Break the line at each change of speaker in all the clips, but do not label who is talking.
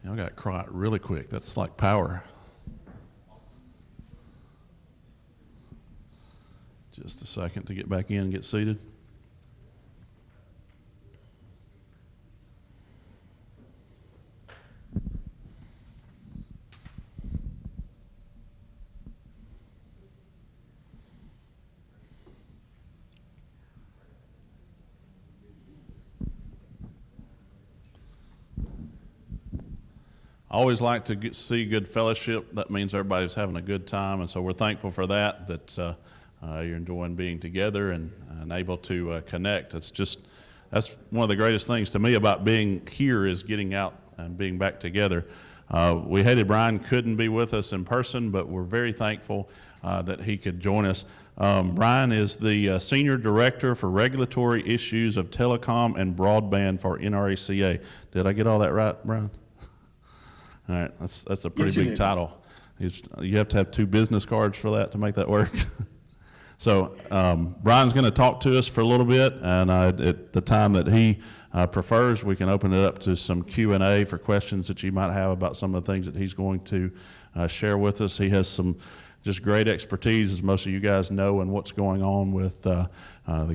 Y'all got quiet really quick. That's like power. Just a second to get back in and get seated. I always like to see good fellowship. That means everybody's having a good time, and so we're thankful for that, you're enjoying being together and able to connect. That's one of the greatest things to me about being here is getting out and being back together. We hated Brian couldn't be with us in person, but we're very thankful that he could join us. Brian is the Senior Director for Regulatory Issues of Telecom and Broadband for NRECA. Did I get all that right, Brian? All right, that's a pretty big title. You have to have 2 business cards for that to make that work. So Brian's going to talk to us for a little bit, and at the time that he prefers, we can open it up to some Q&A for questions that you might have about some of the things that he's going to share with us. He has some just great expertise, as most of you guys know, in what's going on with the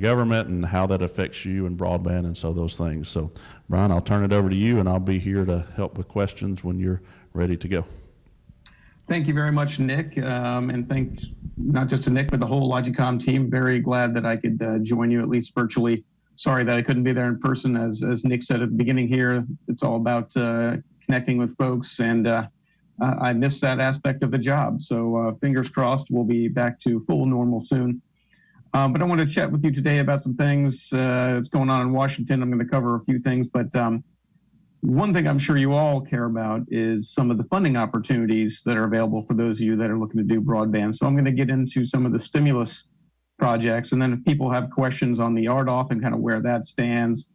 government and how that affects you and broadband and so those things. So, Brian, I'll turn it over to you, and I'll be here to help with questions when you're ready to go.
Thank you very much, Nick, and thanks not just to Nick, but the whole Logicom team. Very glad that I could join you, at least virtually. Sorry that I couldn't be there in person. As Nick said at the beginning here, it's all about connecting with folks, and I missed that aspect of the job. So fingers crossed we'll be back to full normal soon. But I want to chat with you today about some things that's going on in Washington. I'm going to cover a few things, but one thing I'm sure you all care about is some of the funding opportunities that are available for those of you that are looking to do broadband. So I'm going to get into some of the stimulus projects, and then if people have questions on the RDOF and kind of where that stands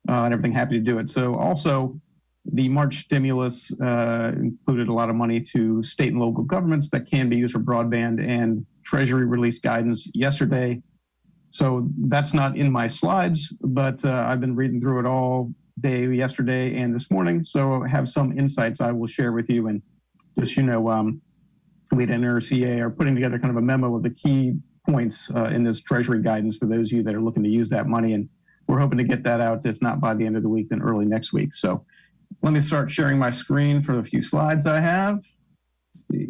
and everything, happy to do it. So also, the March stimulus included a lot of money to state and local governments that can be used for broadband, and Treasury released guidance yesterday. So that's not in my slides, but I've been reading through it all day yesterday and this morning, so I have some insights I will share with you. And just, we at NRECA are putting together kind of a memo of the key points in this Treasury guidance for those of you that are looking to use that money, and we're hoping to get that out, if not by the end of the week, then early next week. So let me start sharing my screen for the few slides I have. Let's see.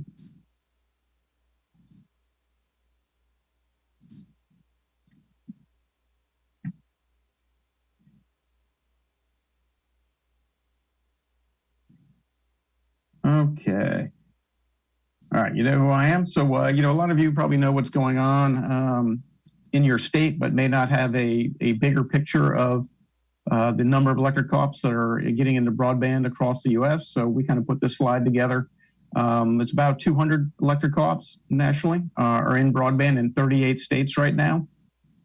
Okay. All right, you know who I am. So, a lot of you probably know what's going on in your state, but may not have a bigger picture of the number of electric co-ops that are getting into broadband across the U.S. So we kind of put this slide together. It's about 200 electric co-ops nationally are in broadband in 38 states right now.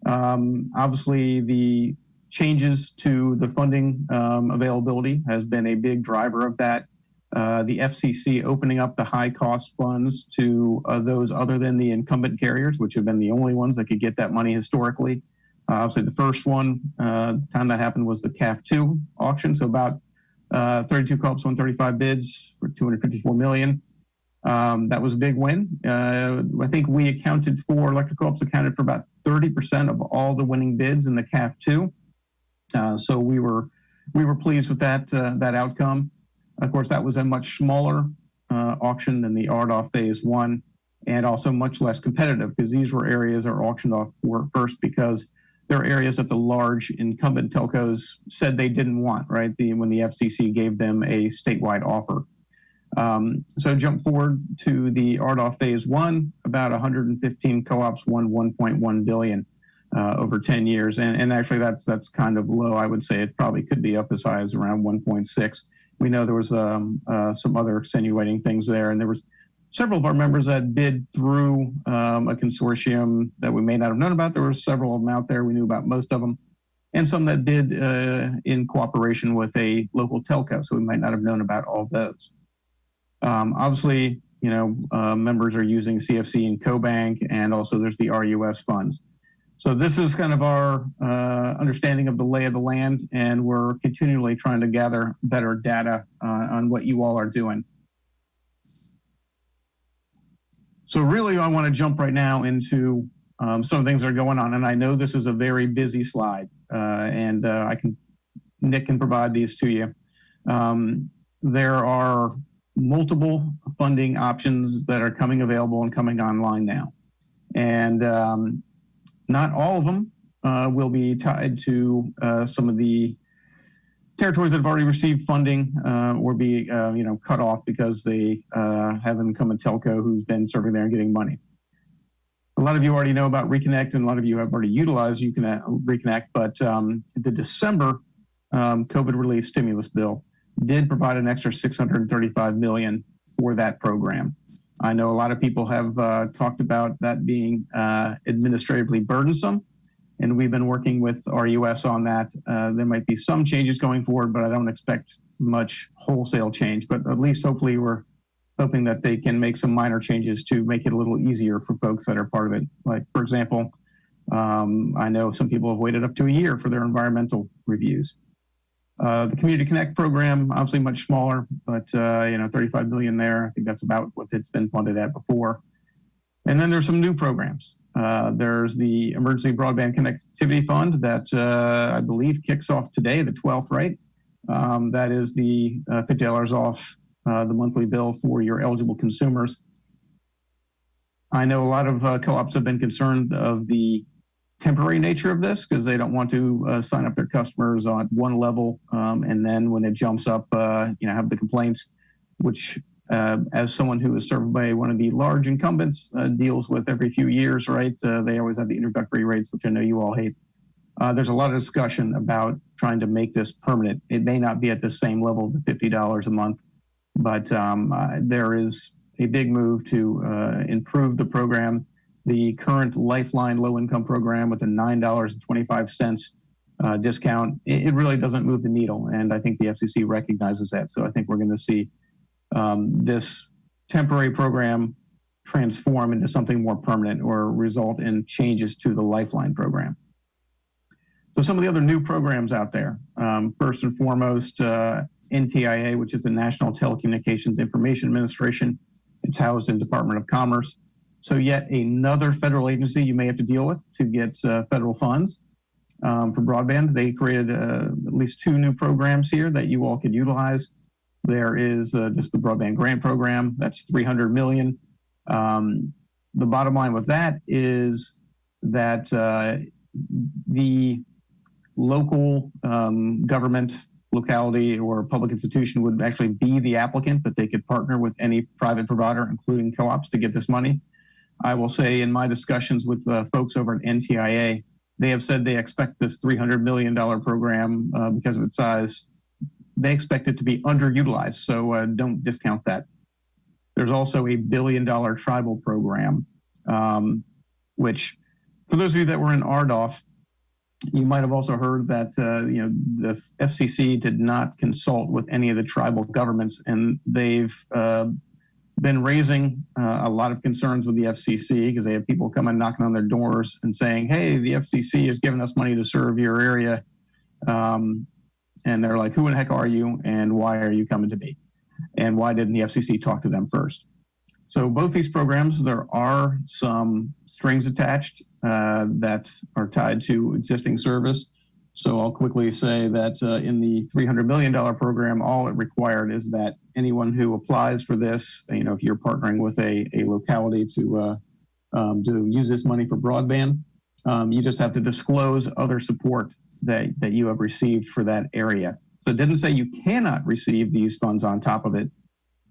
Obviously, the changes to the funding availability has been a big driver of that. The FCC opening up the high-cost funds to those other than the incumbent carriers, which have been the only ones that could get that money historically. Obviously, the first one time that happened was the CAF2 auction. So about 32 co-ops, 135 bids for $254 million. That was a big win. I think we accounted for, electric co-ops accounted for about 30% of all the winning bids in the CAF2. So we were pleased with that outcome. Of course, that was a much smaller auction than the RDOF Phase 1, and also much less competitive, because these were areas that were auctioned off first because there are areas that the large incumbent telcos said they didn't want, right? When the FCC gave them a statewide offer. So jump forward to the RDOF Phase 1, about 115 co-ops won $1.1 billion over 10 years. And actually that's kind of low. I would say it probably could be up as high as around 1.6. We know there was some other extenuating things there, and there was several of our members that bid through a consortium that we may not have known about. There were several of them out there. We knew about most of them, and some that bid in cooperation with a local telco, so we might not have known about all of those. Obviously, members are using CFC and CoBank, and also there's the RUS funds. So this is kind of our understanding of the lay of the land, and we're continually trying to gather better data on what you all are doing. So really, I want to jump right now into some of the things that are going on, and I know this is a very busy slide, and Nick can provide these to you. There are multiple funding options that are coming available and coming online now, and not all of them will be tied to some of the territories that have already received funding or be cut off because they have an incumbent telco who's been serving there and getting money. A lot of you already know about Reconnect, and a lot of you have already utilized Reconnect, but the December COVID relief stimulus bill did provide an extra $635 million for that program. I know a lot of people have talked about that being administratively burdensome, and we've been working with RUS on that. There might be some changes going forward, but I don't expect much wholesale change. But at least hopefully we're hoping that they can make some minor changes to make it a little easier for folks that are part of it. Like, for example, I know some people have waited up to a year for their environmental reviews. The Community Connect program, obviously much smaller, but $35 million there. I think that's about what it's been funded at before. And then there's some new programs. There's the Emergency Broadband Connectivity Fund that I believe kicks off today, the 12th, right? That is the $50 off the monthly bill for your eligible consumers. I know a lot of co-ops have been concerned of the temporary nature of this because they don't want to sign up their customers on one level and then when it jumps up, have the complaints, which as someone who is served by one of the large incumbents deals with every few years, right? They always have the introductory rates, which I know you all hate. There's a lot of discussion about trying to make this permanent. It may not be at the same level, the $50 a month, but there is a big move to improve the program. The current Lifeline low-income program with a $9.25 discount, it really doesn't move the needle, and I think the FCC recognizes that. So I think we're going to see this temporary program transform into something more permanent or result in changes to the Lifeline program. So some of the other new programs out there, first and foremost, NTIA, which is the National Telecommunications Information Administration. It's housed in Department of Commerce. So yet another federal agency you may have to deal with to get federal funds for broadband. They created at least two new programs here that you all could utilize. There is just the Broadband Grant program. That's $300 million. The bottom line with that is that the local government, locality, or public institution would actually be the applicant, but they could partner with any private provider, including co-ops, to get this money. I will say in my discussions with folks over at NTIA, they have said they expect this $300 million program because of its size. They expect it to be underutilized, so don't discount that. There's also a $1 billion tribal program, which for those of you that were in RDOF, you might have also heard that the FCC did not consult with any of the tribal governments, and they've been raising a lot of concerns with the FCC because they have people coming knocking on their doors and saying, hey, the FCC has given us money to serve your area. And they're like, who in the heck are you and why are you coming to me? And why didn't the FCC talk to them first? So both these programs, there are some strings attached that are tied to existing service. So I'll quickly say that in the $300 million program, all it required is that anyone who applies for this, if you're partnering with a locality to use this money for broadband, you just have to disclose other support that you have received for that area. So it didn't say you cannot receive these funds on top of it,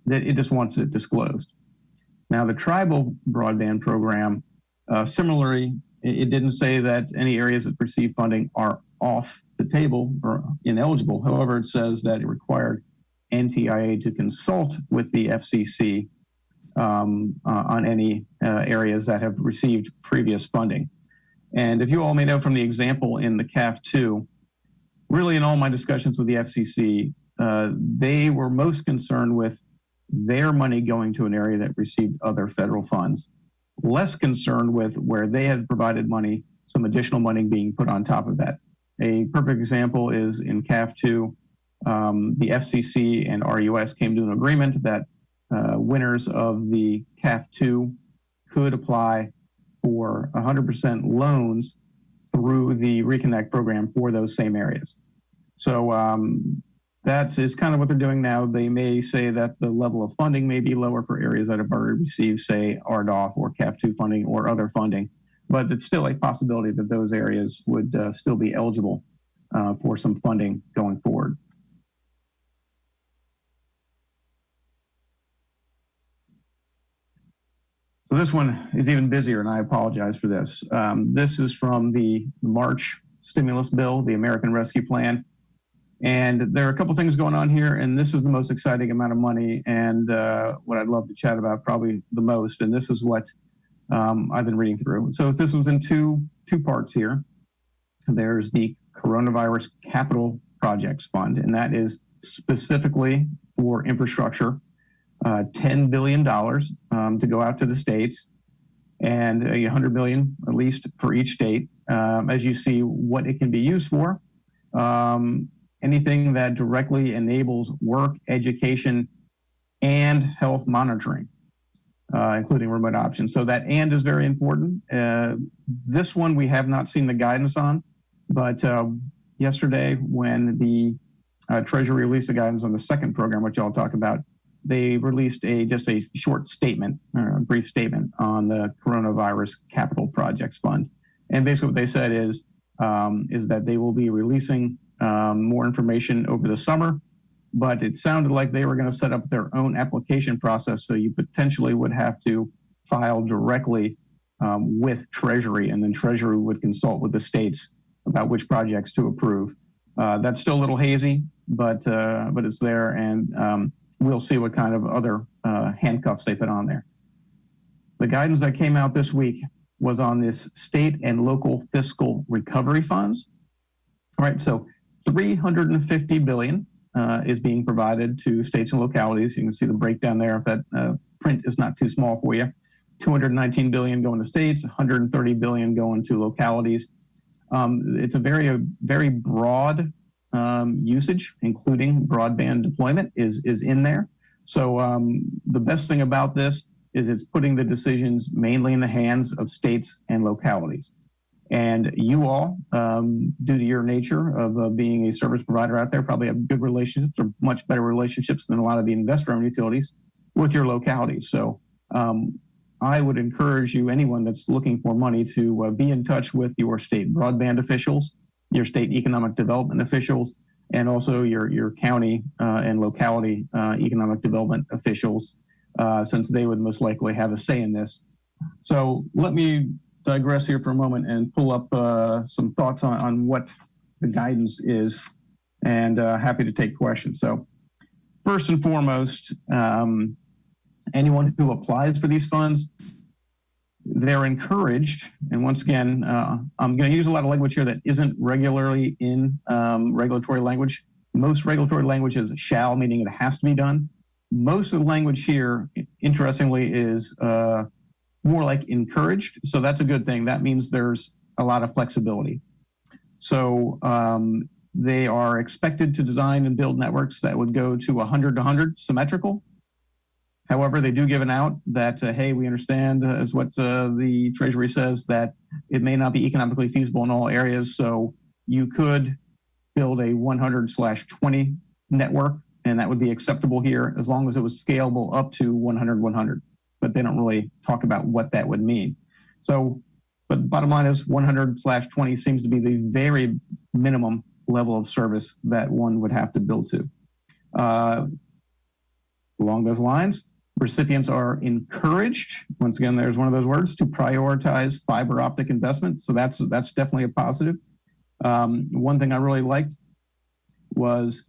that it just wants it disclosed. Now the tribal broadband program, similarly, it didn't say that any areas that receive funding are off the table or ineligible. However, it says that it required NTIA to consult with the FCC on any areas that have received previous funding. And if you all may know from the example in the CAF2, really in all my discussions with the FCC, they were most concerned with their money going to an area that received other federal funds, less concerned with where they had provided money some additional money being put on top of that. A perfect example is in CAF2, the FCC and RUS came to an agreement that winners of the CAF2 could apply for 100% loans through the Reconnect program for those same areas. So that is kind of what they're doing now. They may say that the level of funding may be lower for areas that have already received, say, RDOF or CAF2 funding or other funding, but it's still a possibility that those areas would still be eligible for some funding going forward. So this one is even busier, and I apologize for this. This is from the March stimulus bill, the American Rescue Plan. And there are a couple things going on here, and this is the most exciting amount of money and what I'd love to chat about probably the most. And this is what I've been reading through. So this was in two parts here. There's the Coronavirus Capital Projects Fund, and that is specifically for infrastructure. $10 billion to go out to the states, and $100 million at least for each state. As you see what it can be used for, anything that directly enables work, education, and health monitoring, including remote options. So that "and" is very important. This one we have not seen the guidance on, but yesterday when the Treasury released the guidance on the second program, which I'll talk about, they released just a short statement, or a brief statement on the Coronavirus Capital Projects Fund. And basically what they said is that they will be releasing more information over the summer, but it sounded like they were going to set up their own application process. So you potentially would have to file directly with Treasury, and then Treasury would consult with the states about which projects to approve. That's still a little hazy, but it's there, and we'll see what kind of other handcuffs they put on there. The guidance that came out this week was on this state and local fiscal recovery funds. All right, so $350 billion is being provided to states and localities. You can see the breakdown there if that print is not too small for you. $219 billion going to states, $130 billion going to localities. It's a very broad usage, including broadband deployment is in there. So the best thing about this is it's putting the decisions mainly in the hands of states and localities. And you all, due to your nature of being a service provider out there, probably have good relationships, or much better relationships than a lot of the investor-owned utilities with your localities. So I would encourage you, anyone that's looking for money, to be in touch with your state broadband officials, your state economic development officials, and also your county and locality economic development officials, since they would most likely have a say in this. So let me digress here for a moment and pull up some thoughts on what the guidance is, and happy to take questions. So first and foremost, anyone who applies for these funds, they're encouraged, and once again, I'm going to use a lot of language here that isn't regularly in regulatory language. Most regulatory language is shall, meaning it has to be done. Most of the language here, interestingly, is more like encouraged, so that's a good thing. That means there's a lot of flexibility. So they are expected to design and build networks that would go to 100 to 100 symmetrical. However, they do give an out that, hey, we understand, as what the Treasury says, that it may not be economically feasible in all areas. So you could build a 100/20 network, and that would be acceptable here as long as it was scalable up to 100/100. But they don't really talk about what that would mean. So, but the bottom line is 100/20 seems to be the very minimum level of service that one would have to build to. Along those lines, recipients are encouraged, once again, there's one of those words, to prioritize fiber optic investment. So that's definitely a positive. One thing I really liked was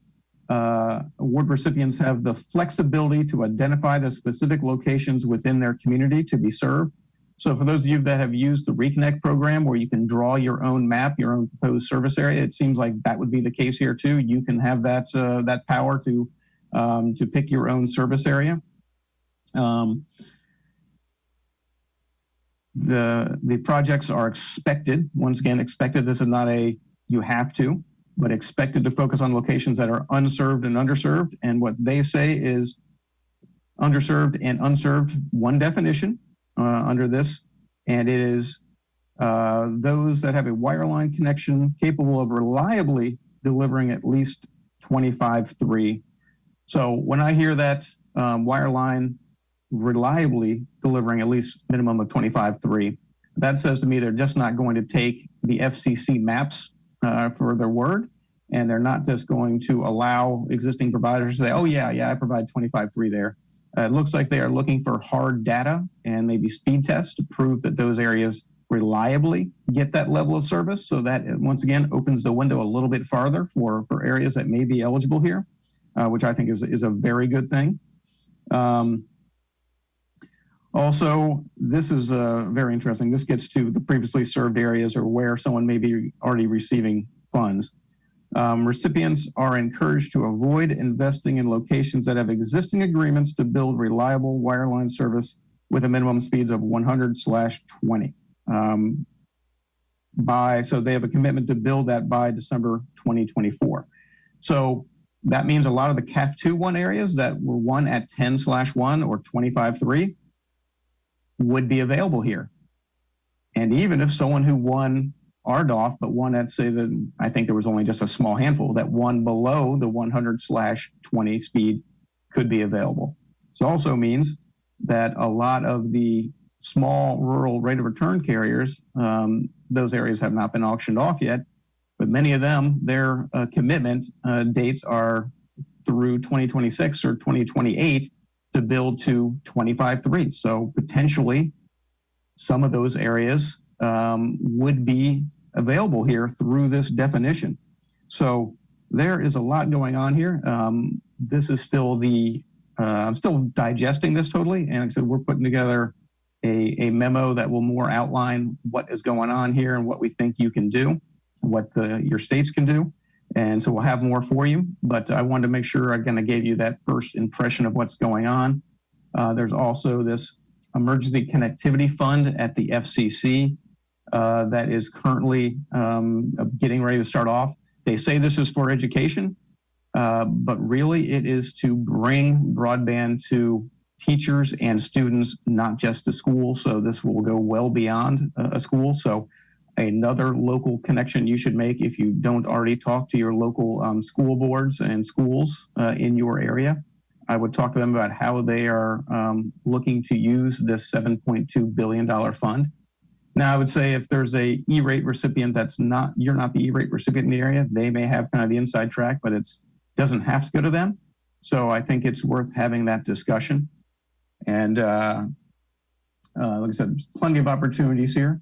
award recipients have the flexibility to identify the specific locations within their community to be served. So for those of you that have used the Reconnect program, where you can draw your own map, your own proposed service area, it seems like that would be the case here too. You can have that power to pick your own service area. The projects are expected, once again, expected. This is not a you have to, but expected to focus on locations that are unserved and underserved. And what they say is underserved and unserved, one definition under this, and it is those that have a wireline connection capable of reliably delivering at least 25.3. So when I hear that wireline reliably delivering at least minimum of 25.3, that says to me they're just not going to take the FCC maps for their word, and they're not just going to allow existing providers to say, oh yeah, I provide 25.3 there. It looks like they are looking for hard data and maybe speed tests to prove that those areas reliably get that level of service. So that, once again, opens the window a little bit farther for areas that may be eligible here, which I think is a very good thing. Also, this is very interesting. This gets to the previously served areas or where someone may be already receiving funds. Recipients are encouraged to avoid investing in locations that have existing agreements to build reliable wireline service with a minimum speeds of 100/20. So they have a commitment to build that by December 2024. So that means a lot of the CAF 2.1 areas that were won at 10/1 or 25.3 would be available here. And even if someone who won RDOF, but one at, say, I think there was only just a small handful that won below the 100/20 speed could be available. This also means that a lot of the small rural rate of return carriers, those areas have not been auctioned off yet, but many of them, their commitment dates are through 2026 or 2028 to build to 25.3. So potentially some of those areas would be available here through this definition. So there is a lot going on here. This is still I'm still digesting this totally. And like I said, we're putting together a memo that will more outline what is going on here and what we think you can do, what your states can do. And so we'll have more for you, but I wanted to make sure I kind of gave you that first impression of what's going on. There's also this emergency connectivity fund at the FCC that is currently getting ready to start off. They say this is for education, but really it is to bring broadband to teachers and students, not just to schools. So this will go well beyond a school. So another local connection you should make if you don't already talk to your local school boards and schools in your area. I would talk to them about how they are looking to use this $7.2 billion fund. Now, I would say if there's a E-rate recipient you're not the E-rate recipient in the area, they may have kind of the inside track, but it doesn't have to go to them. So I think it's worth having that discussion. And like I said, there's plenty of opportunities here.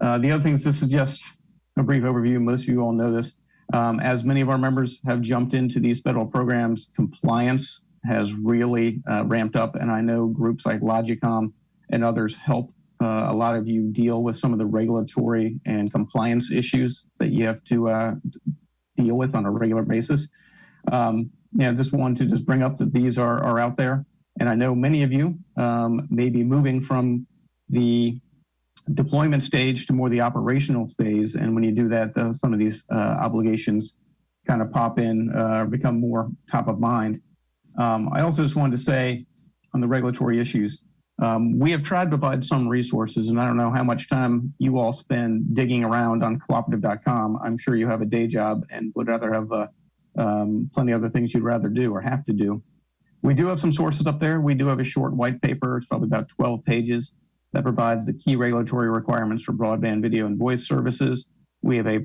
The other thing is, this is just a brief overview. Most of you all know this. As many of our members have jumped into these federal programs, compliance has really ramped up. And I know groups like Logicom and others help a lot of you deal with some of the regulatory and compliance issues that you have to deal with on a regular basis. Just wanted to bring up that these are out there. And I know many of you may be moving from the deployment stage to more the operational phase. And when you do that, some of these obligations kind of pop in, become more top of mind. I also just wanted to say on the regulatory issues, we have tried to provide some resources, and I don't know how much time you all spend digging around on cooperative.com. I'm sure you have a day job and would rather have plenty of other things you'd rather do or have to do. We do have some sources up there. We do have a short white paper. It's probably about 12 pages that provides the key regulatory requirements for broadband video and voice services. We have a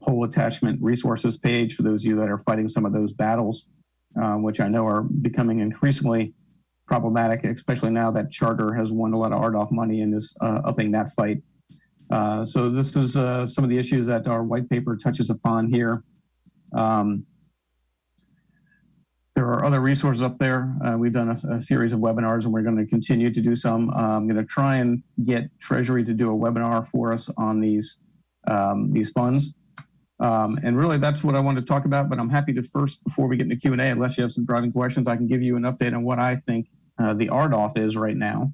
poll attachment resources page for those of you that are fighting some of those battles, which I know are becoming increasingly problematic, especially now that Charter has won a lot of RDOF money and is upping that fight. So this is some of the issues that our white paper touches upon here. There are other resources up there. We've done a series of webinars, and we're going to continue to do some. I'm going to try and get Treasury to do a webinar for us on these funds. And really, that's what I wanted to talk about. But I'm happy to first, before we get into Q&A, unless you have some driving questions, I can give you an update on what I think the RDOF is right now.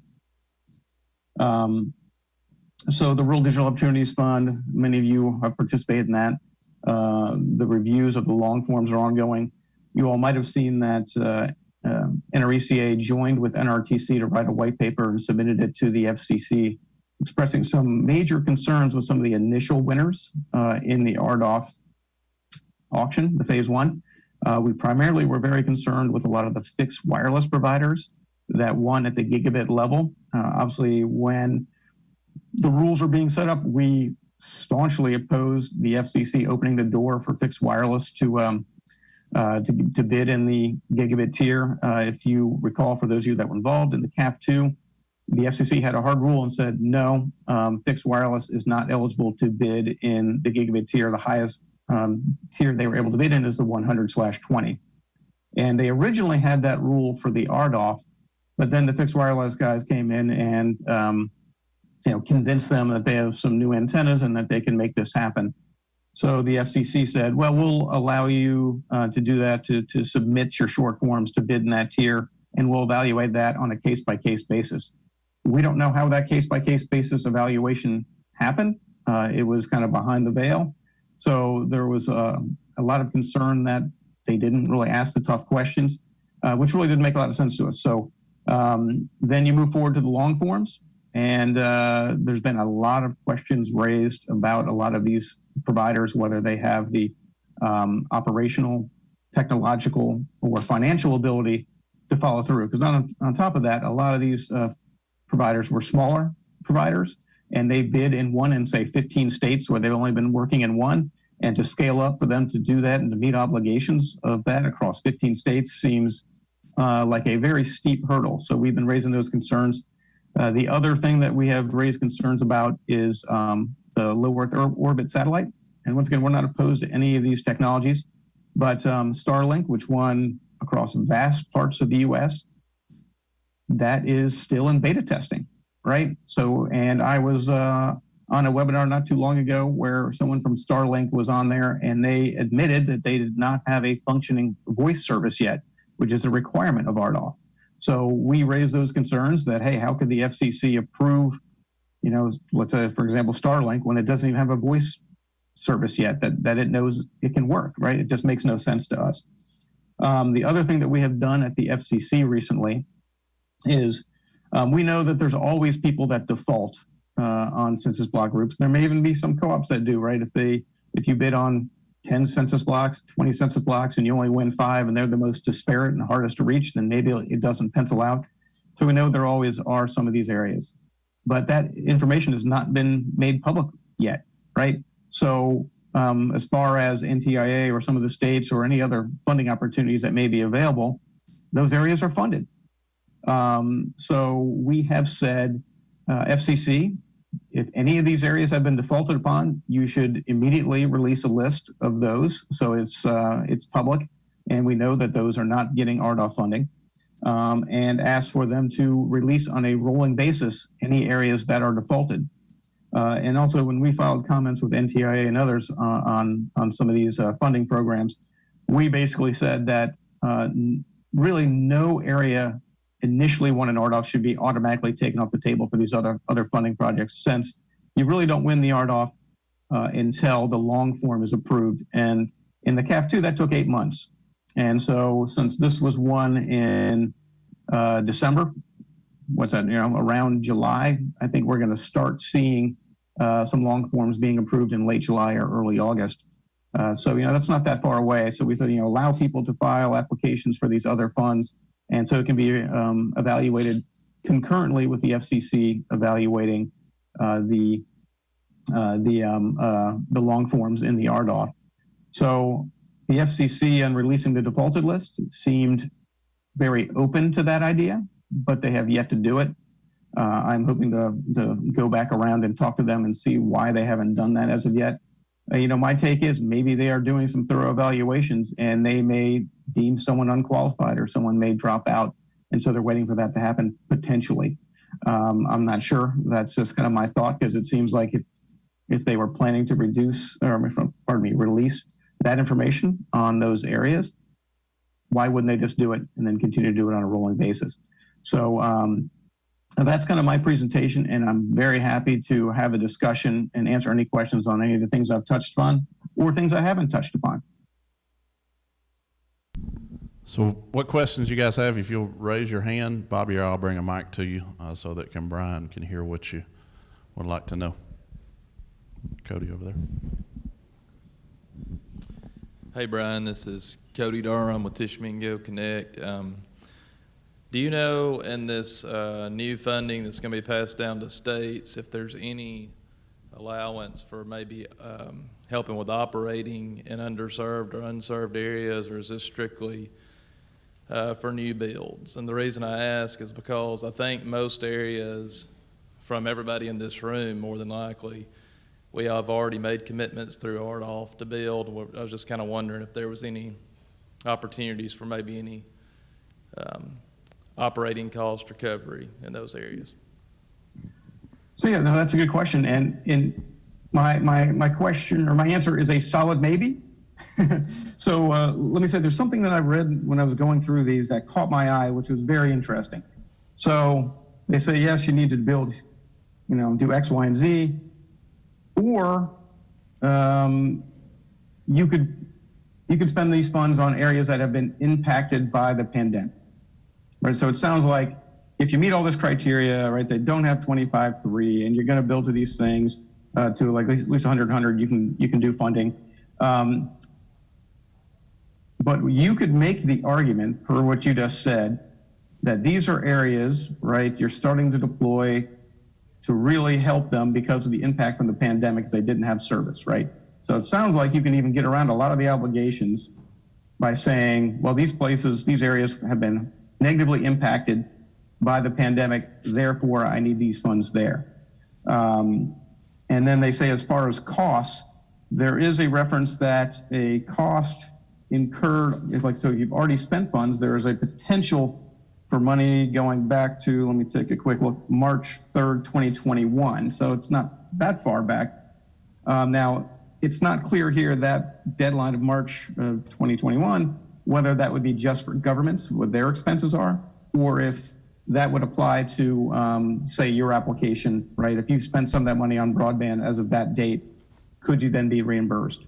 So the Rural Digital Opportunities Fund, many of you have participated in that. The reviews of the long forms are ongoing. You all might have seen that NRECA joined with NRTC to write a white paper and submitted it to the FCC, expressing some major concerns with some of the initial winners in the RDOF auction, the phase one. We primarily were very concerned with a lot of the fixed wireless providers that won at the gigabit level. Obviously, when the rules are being set up, we staunchly opposed the FCC opening the door for fixed wireless to bid in the gigabit tier. If you recall, for those of you that were involved in the CAF2, the FCC had a hard rule and said, no, fixed wireless is not eligible to bid in the gigabit tier. The highest tier they were able to bid in is the 100/20. And they originally had that rule for the RDOF, but then the fixed wireless guys came in and convinced them that they have some new antennas and that they can make this happen. So the FCC said, well, we'll allow you to do that, to submit your short forms to bid in that tier, and we'll evaluate that on a case-by-case basis. We don't know how that case-by-case basis evaluation happened. It was kind of behind the veil. So there was a lot of concern that they didn't really ask the tough questions, which really didn't make a lot of sense to us. So then you move forward to the long forms, and there's been a lot of questions raised about a lot of these providers, whether they have the operational, technological, or financial ability to follow through. Because on top of that, a lot of these providers were smaller providers, and they bid in one in, say, 15 states where they've only been working in one. And to scale up for them to do that and to meet obligations of that across 15 states seems like a very steep hurdle. So we've been raising those concerns. The other thing that we have raised concerns about is the low Earth orbit satellite. And once again, we're not opposed to any of these technologies, but Starlink, which won across vast parts of the US, that is still in beta testing, right? So, and I was on a webinar not too long ago where someone from Starlink was on there, and they admitted that they did not have a functioning voice service yet, which is a requirement of RDOF. So we raised those concerns that, hey, how could the FCC approve, let's say, for example, Starlink, when it doesn't even have a voice service yet that it knows it can work, right? It just makes no sense to us. The other thing that we have done at the FCC recently is we know that there's always people that default on census block groups. There may even be some co-ops that do, right? If you bid on 10 census blocks, 20 census blocks, and you only win 5, and they're the most disparate and hardest to reach, then maybe it doesn't pencil out. So we know there always are some of these areas. But that information has not been made public yet, right? So as far as NTIA or some of the states or any other funding opportunities that may be available, those areas are funded. So we have said, FCC, if any of these areas have been defaulted upon, you should immediately release a list of those. So it's public, and we know that those are not getting RDOF funding, and ask for them to release on a rolling basis any areas that are defaulted. And also, when we filed comments with NTIA and others on some of these funding programs, we basically said that really no area initially won an RDOF should be automatically taken off the table for these other funding projects, since you really don't win the RDOF until the long form is approved. And in the CAF2, that took 8 months. And so since this was won in December, around July, I think we're going to start seeing some long forms being approved in late July or early August. So that's not that far away. So we said, allow people to file applications for these other funds, and so it can be evaluated concurrently with the FCC evaluating the long forms in the RDOF. So the FCC, on releasing the defaulted list, seemed very open to that idea, but they have yet to do it. I'm hoping to go back around and talk to them and see why they haven't done that as of yet. My take is maybe they are doing some thorough evaluations, and they may deem someone unqualified, or someone may drop out, and so they're waiting for that to happen potentially. I'm not sure. That's just kind of my thought, because it seems like if they were planning to release that information on those areas, why wouldn't they just do it and then continue to do it on a rolling basis? So And that's kind of my presentation, and I'm very happy to have a discussion and answer any questions on any of the things I've touched upon or things I haven't touched upon.
So what questions you guys have, if you'll raise your hand, Bobby or I'll bring a mic to you so that Brian can hear what you would like to know. Cody over there.
Hey Brian, this is Cody Durham with Tishmingo Connect. Do you know in this new funding that's going to be passed down to states if there's any allowance for maybe helping with operating in underserved or unserved areas, or is this strictly for new builds? And the reason I ask is because I think most areas, from everybody in this room more than likely, we have already made commitments through RDOF to build. I was just kind of wondering if there was any opportunities for maybe any operating cost recovery in those areas.
So yeah, no, that's a good question. And in my question, or my answer, is a solid maybe. So let me say there's something that I read when I was going through these that caught my eye, which was very interesting. So they say, yes, you need to build, do X, Y, and Z, or you could spend these funds on areas that have been impacted by the pandemic. Right, so it sounds like if you meet all this criteria, right, they don't have 25-3, and you're going to build to these things to like at least 100, you can do funding. But you could make the argument, per what you just said, that these are areas, right, you're starting to deploy to really help them because of the impact from the pandemic, because they didn't have service, right? So it sounds like you can even get around a lot of the obligations by saying, well, these areas have been negatively impacted by the pandemic, therefore I need these funds there. And then they say as far as costs, there is a reference that a cost incurred is like, so you've already spent funds, there is a potential for money going back to, let me take a quick look, March 3rd, 2021. So it's not that far back. Now, it's not clear here that deadline of March of 2021, whether that would be just for governments, what their expenses are, or if that would apply to, say, your application, right? If you spent some of that money on broadband as of that date, could you then be reimbursed?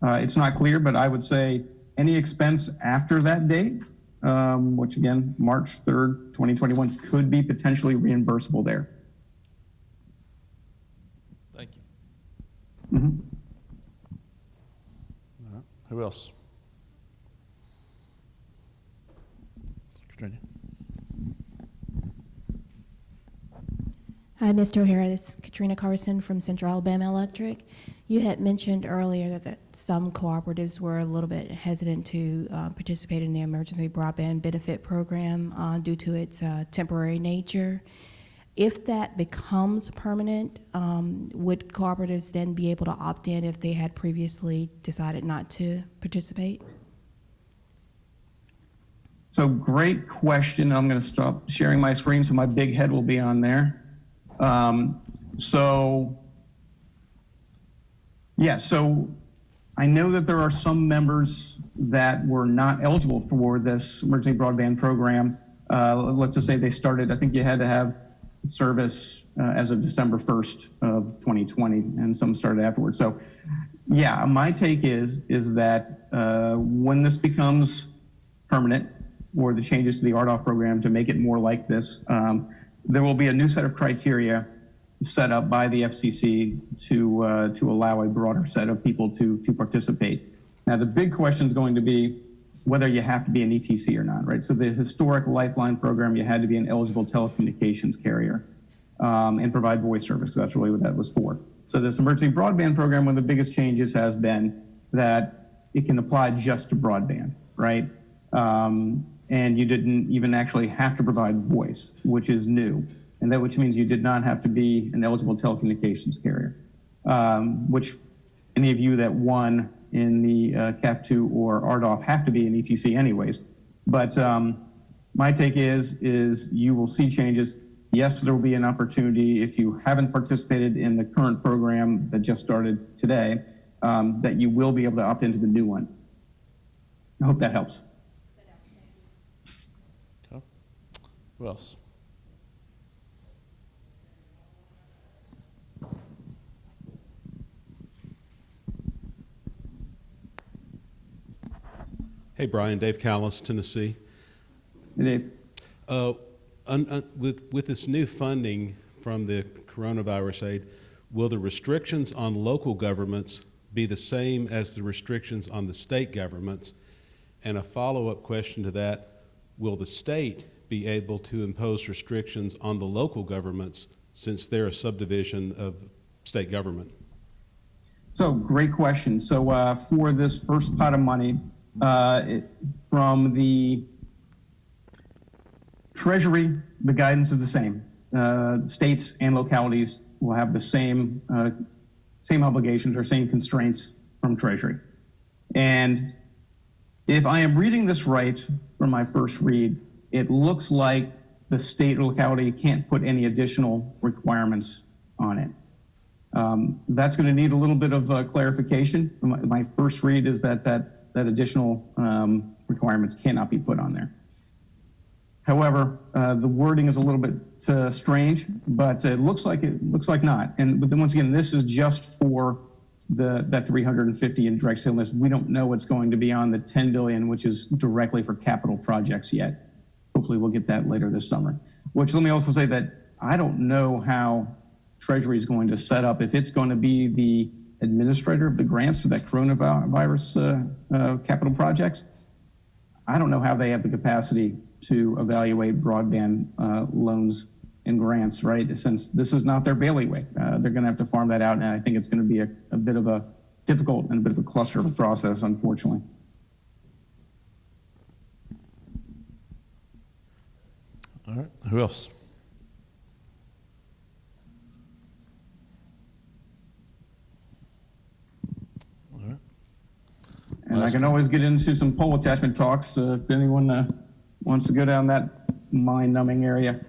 It's not clear, but I would say any expense after that date, which again, March 3rd, 2021, could be potentially reimbursable there.
Thank you.
Mm-hmm.
All right. Who else? Katrina.
Hi, Mr. O'Hara. This is Katrina Carson from Central Alabama Electric. You had mentioned earlier that some cooperatives were a little bit hesitant to participate in the Emergency Broadband Benefit Program due to its temporary nature. If that becomes permanent, would cooperatives then be able to opt in if they had previously decided not to participate?
So great question. I'm going to stop sharing my screen so my big head will be on there. So I know that there are some members that were not eligible for this emergency broadband program. Let's just say they started, I think you had to have service as of December 1st of 2020, and some started afterwards. So yeah, my take is that when this becomes permanent, or the changes to the RDOF program to make it more like this, there will be a new set of criteria set up by the FCC to allow a broader set of people to participate. Now, the big question is going to be whether you have to be an ETC or not, right? So the historic Lifeline program, you had to be an eligible telecommunications carrier and provide voice service, because that's really what that was for. So this emergency broadband program, one of the biggest changes has been that it can apply just to broadband, right? And you didn't even actually have to provide voice, which is new. And that which means you did not have to be an eligible telecommunications carrier, which any of you that won in the CAF2 or RDOF have to be an ETC anyways. But my take is you will see changes. Yes, there will be an opportunity if you haven't participated in the current program that just started today, that you will be able to opt into the new one. I hope that helps.
Okay. Who else?
Hey, Brian. Dave Callis, Tennessee.
Dave.
With this new funding from the coronavirus aid, will the restrictions on local governments be the same as the restrictions on the state governments? And a follow-up question to that, will the state be able to impose restrictions on the local governments since they're a subdivision of state government?
So great question. So for this first pot of money, from the Treasury, the guidance is the same. States and localities will have the same obligations or same constraints from Treasury. And if I am reading this right from my first read, it looks like the state or locality can't put any additional requirements on it. That's going to need a little bit of clarification. My first read is that additional requirements cannot be put on there. However, the wording is a little bit strange, but it looks like not. But then once again, this is just for that 350 in direct stimulus. We don't know what's going to be on the 10 billion, which is directly for capital projects yet. Hopefully, we'll get that later this summer. Which, let me also say that I don't know how Treasury is going to set up, if it's going to be the administrator of the grants for that coronavirus capital projects. I don't know how they have the capacity to evaluate broadband loans and grants, right? Since this is not their bailiwick. They're going to have to farm that out, and I think it's going to be a bit of a difficult and a bit of a cluster of a process, unfortunately.
All right, who else? All right.
And I can always get into some poll attachment talks if anyone wants to go down that mind-numbing area.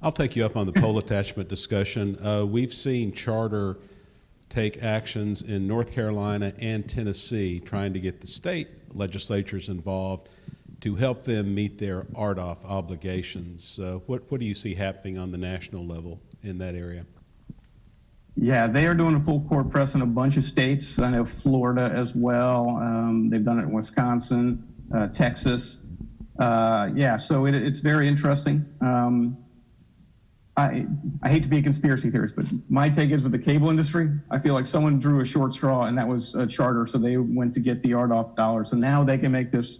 I'll take you up on the poll attachment discussion. We've seen Charter take actions in North Carolina and Tennessee trying to get the state legislatures involved to help them meet their RDOF obligations. What do you see happening on the national level in that area?
Yeah, they are doing a full court press in a bunch of states. I know Florida as well. They've done it in Wisconsin, Texas. Yeah, so it's very interesting. I hate to be a conspiracy theorist, but my take is with the cable industry, I feel like someone drew a short straw, and that was Charter, so they went to get the RDOF dollars. So now they can make this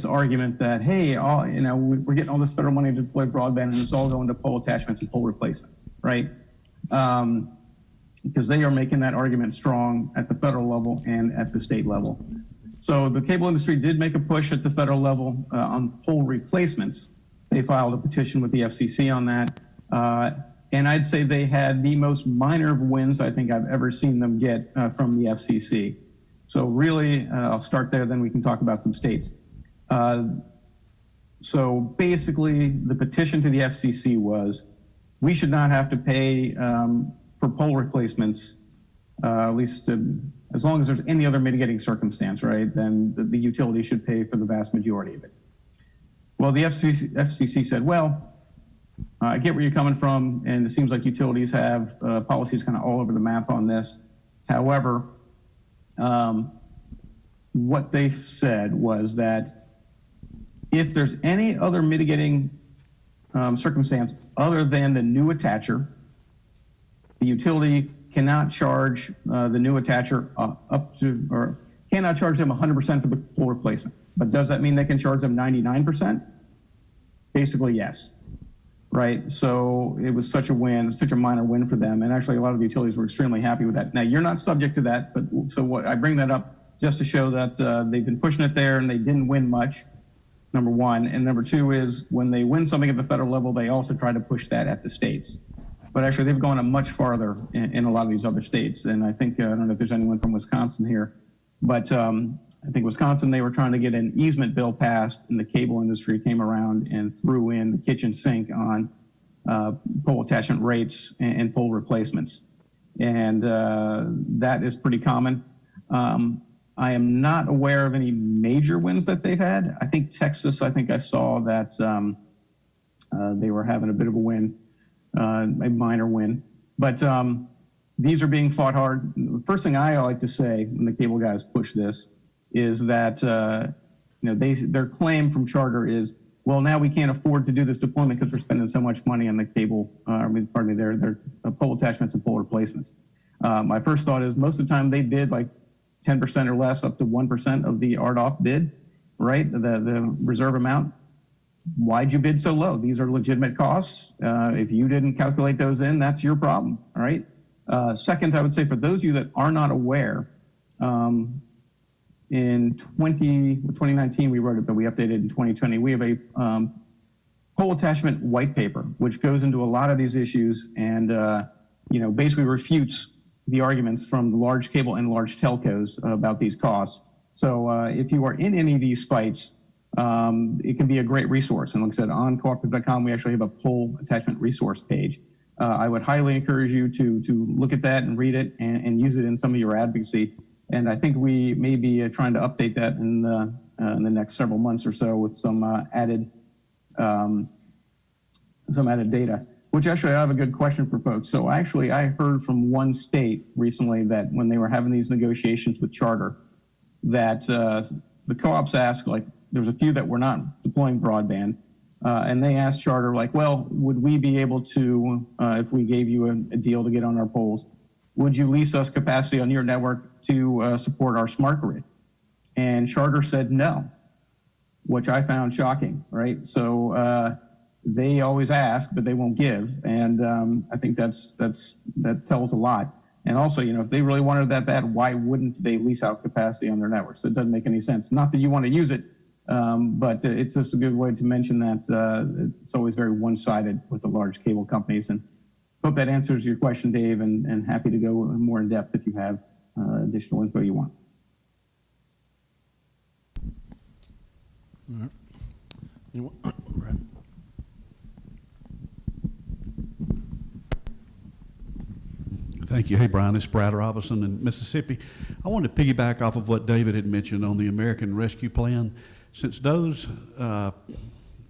argument that, hey, we're getting all this federal money to deploy broadband, and it's all going to pole attachments and pole replacements, right? Because they are making that argument strong at the federal level and at the state level. So the cable industry did make a push at the federal level on pole replacements. They filed a petition with the FCC on that. And I'd say they had the most minor of wins I think I've ever seen them get from the FCC. So really, I'll start there, then we can talk about some states. So basically, the petition to the FCC was, we should not have to pay for pole replacements, at least as long as there's any other mitigating circumstance, right? Then the utility should pay for the vast majority of it. Well, the FCC said, well, I get where you're coming from, and it seems like utilities have policies kind of all over the map on this. However, what they said was that if there's any other mitigating circumstance other than the new attacher, the utility cannot charge the new attacher cannot charge them 100% for the pole replacement. But does that mean they can charge them 99%? Basically, yes. Right, so it was such a win, such a minor win for them, and actually a lot of the utilities were extremely happy with that. Now, you're not subject to that, but so what I bring that up just to show that they've been pushing it there and they didn't win much, number one. And number two is when they win something at the federal level, they also try to push that at the states. But actually, they've gone much farther in a lot of these other states. And I think, I don't know if there's anyone from Wisconsin here, but I think Wisconsin, they were trying to get an easement bill passed, and the cable industry came around and threw in the kitchen sink on pole attachment rates and pole replacements. And that is pretty common. I am not aware of any major wins that they've had. I think Texas, I saw that they were having a bit of a win, a minor win. But these are being fought hard. The first thing I like to say when the cable guys push this is that their claim from Charter is, well, now we can't afford to do this deployment because we're spending so much money on the cable, their pole attachments and pole replacements. My first thought is most of the time they bid like 10% or less, up to 1% of the RDOF bid, right? The reserve amount. Why'd you bid so low? These are legitimate costs. If you didn't calculate those in, that's your problem, all right? Second, I would say for those of you that are not aware, in 2019 we wrote it, but we updated in 2020. We have a pole attachment white paper, which goes into a lot of these issues and basically refutes the arguments from the large cable and large telcos about these costs. So if you are in any of these fights, it can be a great resource. And like I said, on cooperative.com, we actually have a pole attachment resource page. I would highly encourage you to look at that and read it and use it in some of your advocacy. And I think we may be trying to update that in the next several months or so with some added data. Which actually, I have a good question for folks. So actually, I heard from one state recently that when they were having these negotiations with Charter, that the co-ops asked, like, there was a few that were not deploying broadband, and they asked Charter, like, well, would we be able to, if we gave you a deal to get on our poles, would you lease us capacity on your network to support our smart grid? And Charter said no, which I found shocking, right? So they always ask, but they won't give. And I think that tells a lot. And also, if they really wanted that bad, why wouldn't they lease out capacity on their networks? It doesn't make any sense. Not that you want to use it, but it's just a good way to mention that it's always very one-sided with the large cable companies. And hope that answers your question, Dave, and happy to go more in depth if you have additional info you want.
All right. Anyone? Brad?
Thank you. Hey, Brian, this is Brad Robinson in Mississippi. I wanted to piggyback off of what David had mentioned on the American Rescue Plan. Since those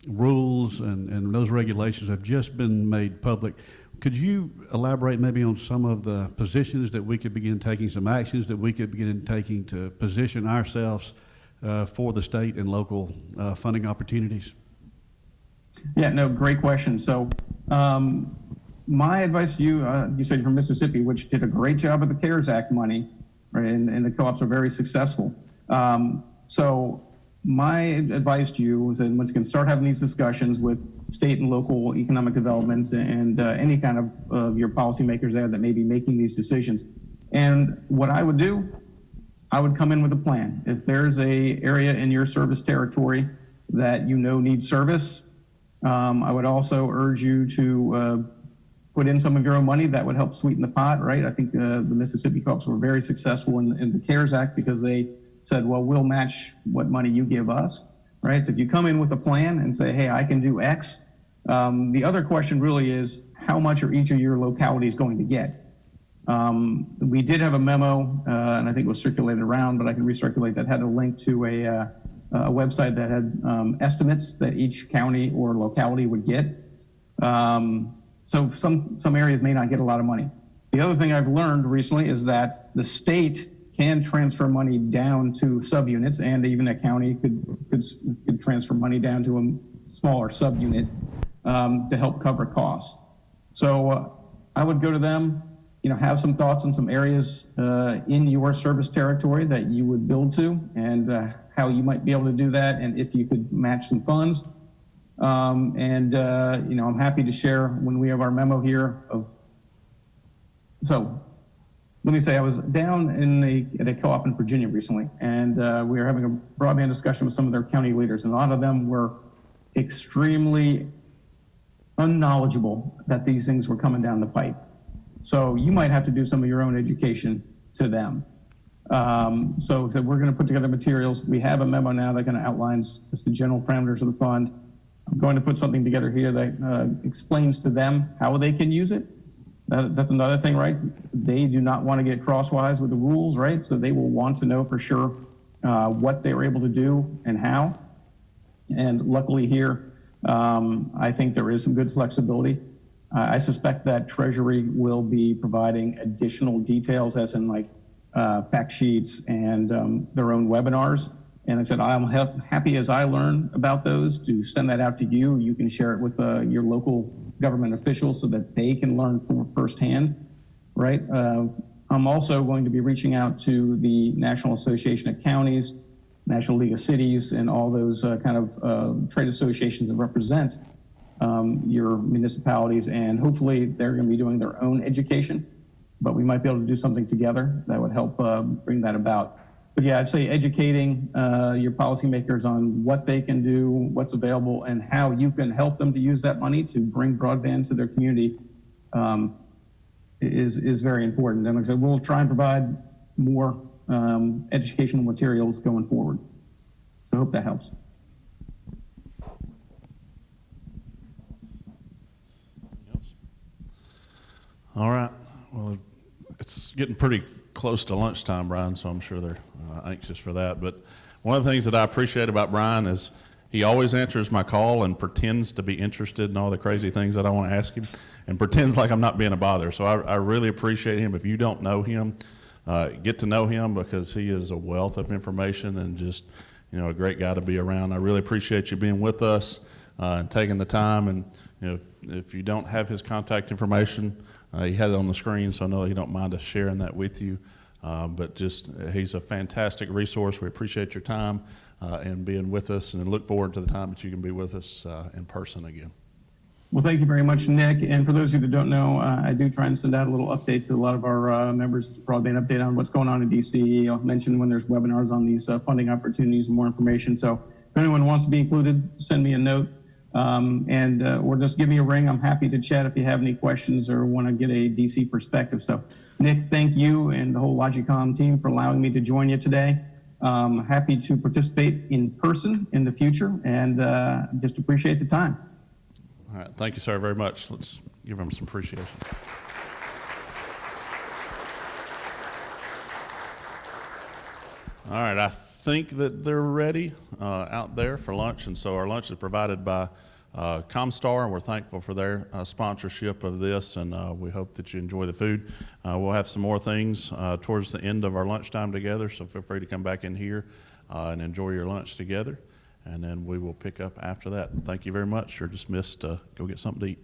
rules and those regulations have just been made public, could you elaborate maybe on some of the positions that we could begin taking, some actions that we could begin taking to position ourselves for the state and local funding opportunities?
Yeah, no, great question. So my advice to you, you said you're from Mississippi, which did a great job of the CARES Act money, right? And the co-ops are very successful. So my advice to you is that once you can start having these discussions with state and local economic development and any kind of your policymakers there that may be making these decisions. And what I would do, I would come in with a plan. If there's a area in your service territory that needs service, I would also urge you to put in some of your own money. That would help sweeten the pot, right? I think the Mississippi co-ops were very successful in the CARES Act because they said, well, we'll match what money you give us, right? So if you come in with a plan and say, hey, I can do X, the other question really is, how much are each of your localities going to get? We did have a memo, and I think it was circulated around, but I can recirculate that, had a link to a website that had estimates that each county or locality would get. So some areas may not get a lot of money. The other thing I've learned recently is that the state can transfer money down to subunits, and even a county could transfer money down to a smaller subunit to help cover costs. So I would go to them, have some thoughts on some areas in your service territory that you would build to, and how you might be able to do that, and if you could match some funds. I'm happy to share when we have our memo here so let me say I was down at a co-op in Virginia recently, and we were having a broadband discussion with some of their county leaders, and a lot of them were extremely unknowledgeable that these things were coming down the pipe. So you might have to do some of your own education to them. So we're going to put together materials. We have a memo now that kind of outlines just the general parameters of the fund. I'm going to put something together here that explains to them how they can use it. That's another thing, right? They do not want to get crosswise with the rules, right? So they will want to know for sure what they were able to do and how. And luckily here, I think there is some good flexibility. I suspect that Treasury will be providing additional details, as in like fact sheets and their own webinars. And I said, I'm happy as I learn about those to send that out to you. You can share it with your local government officials so that they can learn from firsthand, right? I'm also going to be reaching out to the National Association of Counties, National League of Cities, and all those kind of trade associations that represent your municipalities, and hopefully they're going to be doing their own education, but we might be able to do something together that would help bring that about. But yeah, I'd say educating your policymakers on what they can do, what's available, and how you can help them to use that money to bring broadband to their community is very important. And like I said, we'll try and provide more educational materials going forward. So I hope that helps.
All right. Well, it's getting pretty close to lunchtime, Brian, so I'm sure they're anxious for that. But one of the things that I appreciate about Brian is he always answers my call and pretends to be interested in all the crazy things that I want to ask him and pretends like I'm not being a bother. So I really appreciate him. If you don't know him, get to know him, because he is a wealth of information and just, you know, a great guy to be around. I really appreciate you being with us and taking the time. And, you know, if you don't have his contact information, he had it on the screen, so I know he don't mind us sharing that with you. But just, he's a fantastic resource. We appreciate your time and being with us, and look forward to the time that you can be with us in person again.
Well, thank you very much, Nick. And for those of you that don't know, I do try and send out a little update to a lot of our members, broadband update on what's going on in DC. I'll mention when there's webinars on these funding opportunities and more information. So if anyone wants to be included, send me a note. Or just give me a ring. I'm happy to chat if you have any questions or want to get a DC perspective. So, Nick, thank you and the whole Logicom team for allowing me to join you today. Happy to participate in person in the future, and just appreciate the time.
All right. Thank you, sir, very much. Let's give him some appreciation. All right. I think that they're ready out there for lunch, and so our lunch is provided by Comstar, and we're thankful for their sponsorship of this, and we hope that you enjoy the food. We'll have some more things towards the end of our lunchtime together, so feel free to come back in here and enjoy your lunch together, and then we will pick up after that. Thank you very much. You're dismissed to go get something to eat.